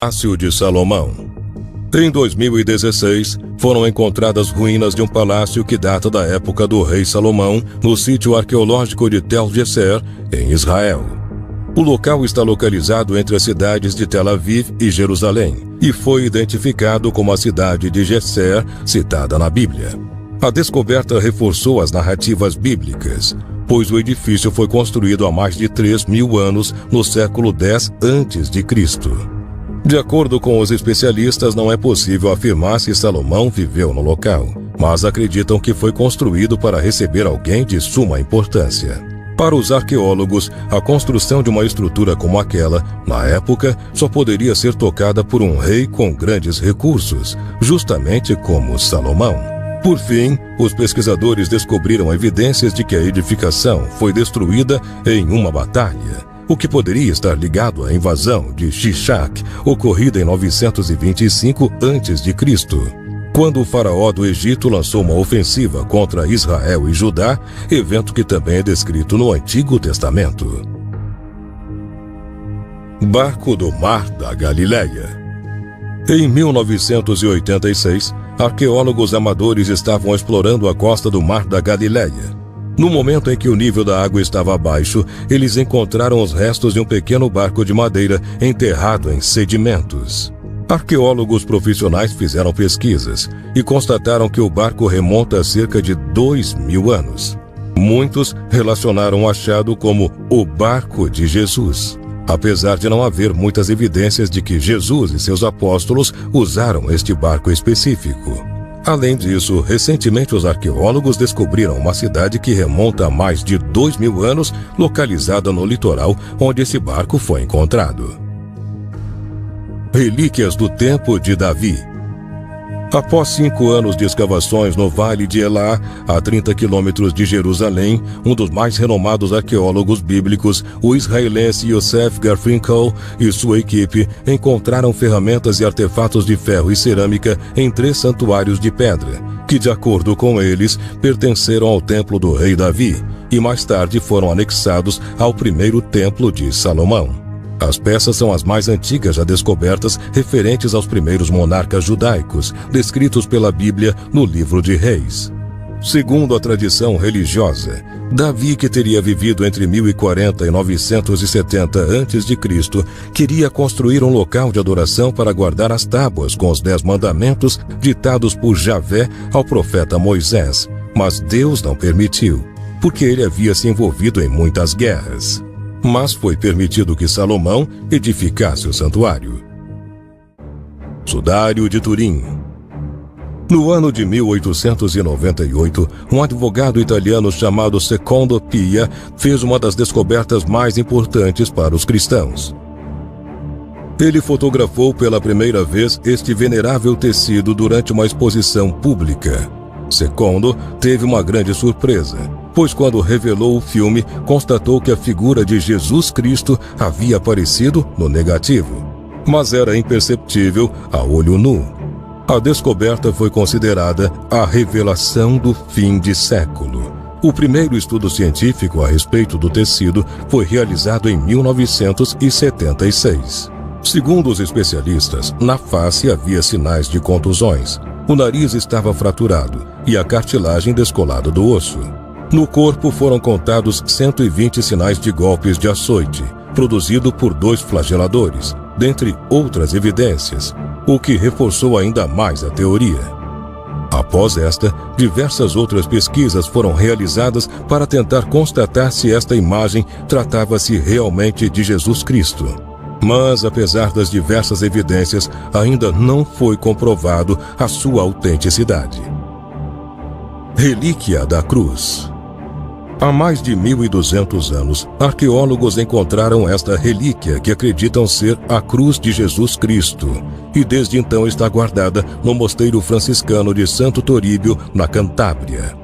Palácio de Salomão. Em 2016, foram encontradas ruínas de um palácio que data da época do rei Salomão, no sítio arqueológico de Tel Gesser, em Israel. O local está localizado entre as cidades de Tel Aviv e Jerusalém, e foi identificado como a cidade de Gesser, citada na Bíblia. A descoberta reforçou as narrativas bíblicas, pois o edifício foi construído há mais de 3.000 anos, no século X a.C. De acordo com os especialistas, não é possível afirmar se Salomão viveu no local, mas acreditam que foi construído para receber alguém de suma importância. Para os arqueólogos, a construção de uma estrutura como aquela, na época, só poderia ser tocada por um rei com grandes recursos, justamente como Salomão. Por fim, os pesquisadores descobriram evidências de que a edificação foi destruída em uma batalha, o que poderia estar ligado à invasão de Shishak, ocorrida em 925 a.C., quando o faraó do Egito lançou uma ofensiva contra Israel e Judá, evento que também é descrito no Antigo Testamento. Barco do Mar da Galileia. Em 1986, arqueólogos amadores estavam explorando a costa do Mar da Galileia. No momento em que o nível da água estava abaixo, eles encontraram os restos de um pequeno barco de madeira enterrado em sedimentos. Arqueólogos profissionais fizeram pesquisas e constataram que o barco remonta a cerca de 2.000 anos. Muitos relacionaram o achado como o barco de Jesus, apesar de não haver muitas evidências de que Jesus e seus apóstolos usaram este barco específico. Além disso, recentemente os arqueólogos descobriram uma cidade que remonta a mais de 2.000 anos, localizada no litoral onde esse barco foi encontrado. Relíquias do Tempo de Davi. Após 5 anos de escavações no Vale de Elá, a 30 quilômetros de Jerusalém, um dos mais renomados arqueólogos bíblicos, o israelense Yosef Garfinkel e sua equipe, encontraram ferramentas e artefatos de ferro e cerâmica em 3 santuários de pedra, que, de acordo com eles, pertenceram ao templo do rei Davi, e mais tarde foram anexados ao primeiro templo de Salomão. As peças são as mais antigas já descobertas referentes aos primeiros monarcas judaicos, descritos pela Bíblia no livro de Reis. Segundo a tradição religiosa, Davi, que teria vivido entre 1040 e 970 a.C., queria construir um local de adoração para guardar as tábuas com os 10 mandamentos ditados por Javé ao profeta Moisés, mas Deus não permitiu, porque ele havia se envolvido em muitas guerras. Mas foi permitido que Salomão edificasse o santuário. Sudário de Turim. No ano de 1898, um advogado italiano chamado Secondo Pia fez uma das descobertas mais importantes para os cristãos. Ele fotografou pela primeira vez este venerável tecido durante uma exposição pública. Secondo teve uma grande surpresa, pois quando revelou o filme, constatou que a figura de Jesus Cristo havia aparecido no negativo, mas era imperceptível a olho nu. A descoberta foi considerada a revelação do fim de século. O primeiro estudo científico a respeito do tecido foi realizado em 1976. Segundo os especialistas, na face havia sinais de contusões. O nariz estava fraturado e a cartilagem descolada do osso. No corpo foram contados 120 sinais de golpes de açoite, produzido por 2 flageladores, dentre outras evidências, o que reforçou ainda mais a teoria. Após esta, diversas outras pesquisas foram realizadas para tentar constatar se esta imagem tratava-se realmente de Jesus Cristo. Mas, apesar das diversas evidências, ainda não foi comprovado a sua autenticidade. Relíquia da Cruz. Há mais de 1.200 anos, arqueólogos encontraram esta relíquia que acreditam ser a cruz de Jesus Cristo, e desde então está guardada no mosteiro franciscano de Santo Toríbio, na Cantábria.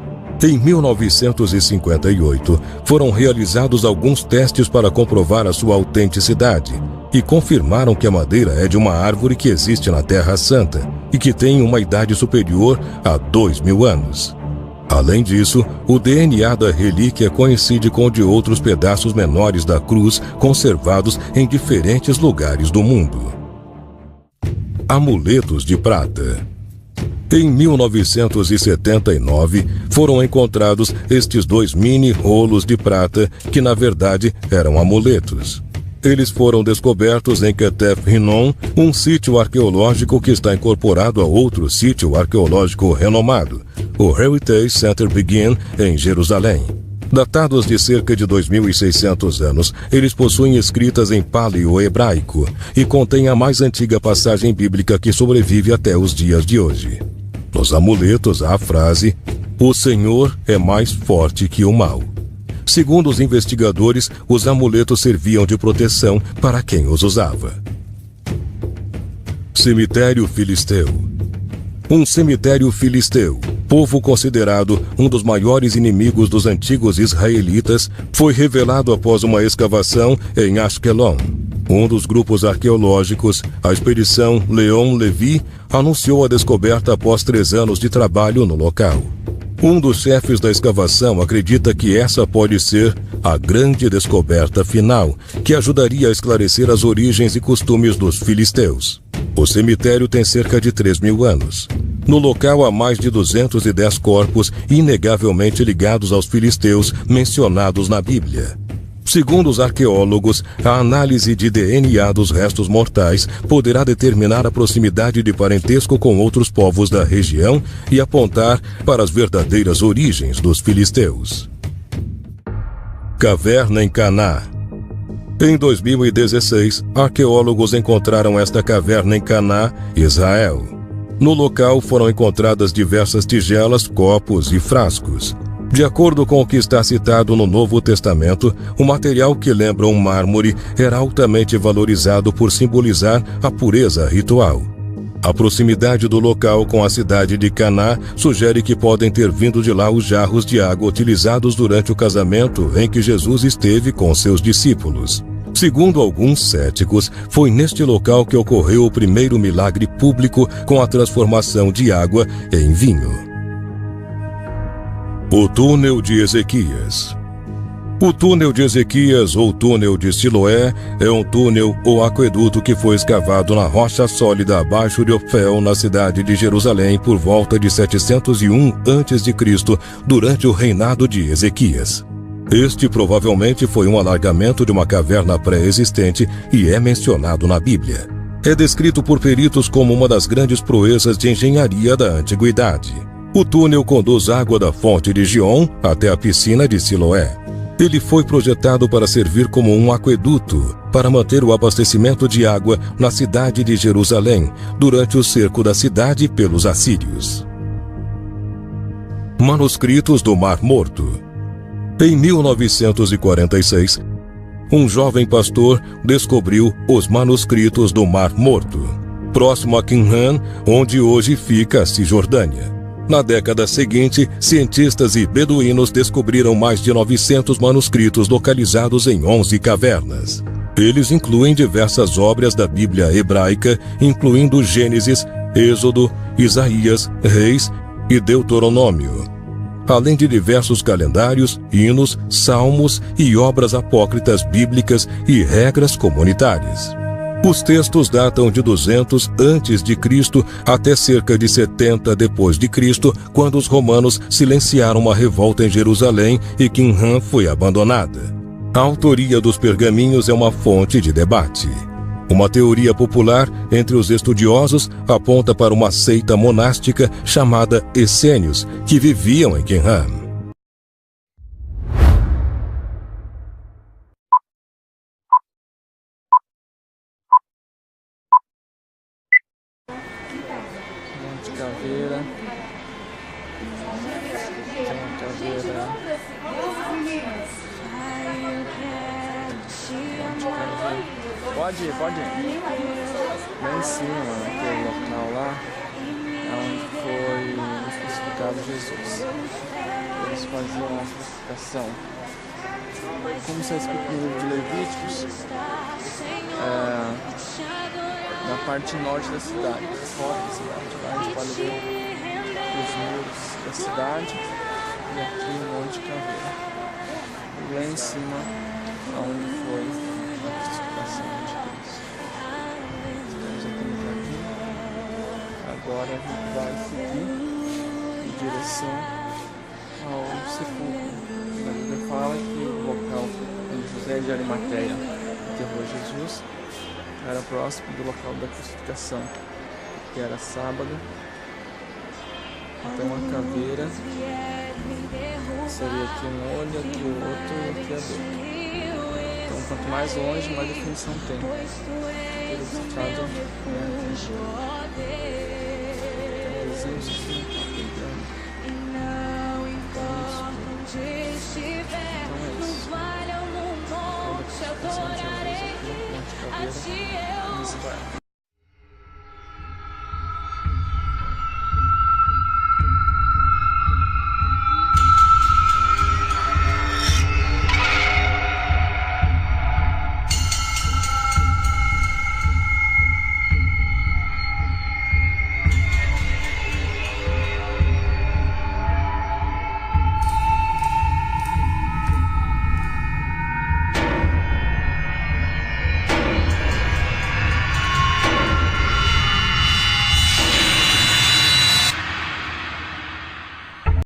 Em 1958, foram realizados alguns testes para comprovar a sua autenticidade e confirmaram que a madeira é de uma árvore que existe na Terra Santa e que tem uma idade superior a 2.000 anos. Além disso, o DNA da relíquia coincide com o de outros pedaços menores da cruz conservados em diferentes lugares do mundo. Amuletos de prata. Em 1979, foram encontrados estes 2 mini rolos de prata que, na verdade, eram amuletos. Eles foram descobertos em Ketef Hinnom, um sítio arqueológico que está incorporado a outro sítio arqueológico renomado, o Heritage Center Begin, em Jerusalém. Datados de cerca de 2.600 anos, eles possuem escritas em paleo-hebraico e contêm a mais antiga passagem bíblica que sobrevive até os dias de hoje. Nos amuletos há a frase: "O Senhor é mais forte que o mal". Segundo os investigadores, os amuletos serviam de proteção para quem os usava. Cemitério Filisteu. Um cemitério filisteu, povo considerado um dos maiores inimigos dos antigos israelitas, foi revelado após uma escavação em Ashkelon. Um dos grupos arqueológicos, a expedição Leon Levi, anunciou a descoberta após 3 anos de trabalho no local. Um dos chefes da escavação acredita que essa pode ser a grande descoberta final, que ajudaria a esclarecer as origens e costumes dos filisteus. O cemitério tem cerca de 3.000 anos. No local há mais de 210 corpos inegavelmente ligados aos filisteus mencionados na Bíblia. Segundo os arqueólogos, a análise de DNA dos restos mortais poderá determinar a proximidade de parentesco com outros povos da região e apontar para as verdadeiras origens dos filisteus. Caverna em Caná. Em 2016, arqueólogos encontraram esta caverna em Caná, Israel. No local foram encontradas diversas tigelas, copos e frascos. De acordo com o que está citado no Novo Testamento, o material que lembra um mármore era altamente valorizado por simbolizar a pureza ritual. A proximidade do local com a cidade de Caná sugere que podem ter vindo de lá os jarros de água utilizados durante o casamento em que Jesus esteve com seus discípulos. Segundo alguns céticos, foi neste local que ocorreu o primeiro milagre público com a transformação de água em vinho. O túnel de Ezequias. O túnel de Ezequias, ou túnel de Siloé, é um túnel ou aqueduto que foi escavado na rocha sólida abaixo de Ofel, na cidade de Jerusalém, por volta de 701 a.C., durante o reinado de Ezequias. Este provavelmente foi um alargamento de uma caverna pré-existente e é mencionado na Bíblia. É descrito por peritos como uma das grandes proezas de engenharia da antiguidade. O túnel conduz água da fonte de Gion até a piscina de Siloé. Ele foi projetado para servir como um aqueduto para manter o abastecimento de água na cidade de Jerusalém durante o cerco da cidade pelos assírios. Manuscritos do Mar Morto. Em 1946, um jovem pastor descobriu os manuscritos do Mar Morto, próximo a Qumran, onde hoje fica a Cisjordânia. Na década seguinte, cientistas e beduínos descobriram mais de 900 manuscritos localizados em 11 cavernas. Eles incluem diversas obras da Bíblia hebraica, incluindo Gênesis, Êxodo, Isaías, Reis e Deuteronômio, além de diversos calendários, hinos, salmos e obras apócritas bíblicas e regras comunitárias. Os textos datam de 200 a.C. até cerca de 70 d.C., quando os romanos silenciaram uma revolta em Jerusalém e Qumran foi abandonada. A autoria dos pergaminhos é uma fonte de debate. Uma teoria popular entre os estudiosos aponta para uma seita monástica chamada Essênios, que viviam em Qumran. Pode ir. Lá em cima, naquele local lá, é onde foi crucificado Jesus. Eles faziam a crucificação. Como está escrito no livro de Levíticos, na parte norte da cidade, fora da cidade. Lá a gente pode ver os muros da cidade e aqui o Monte Caveira. E lá em cima, onde foi a crucificação de Cristo. Estamos aqui no jardim. agora a gente vai seguir em direção ao sepulcro. A Bíblia fala que o local onde José de Arimateia enterrou Jesus era próximo do local da crucificação, que era sábado. Então a caveira seria aqui um olho, aqui o outro e aqui a boca. Então quanto mais longe, mais definição tem. Eles fazem, né? Então,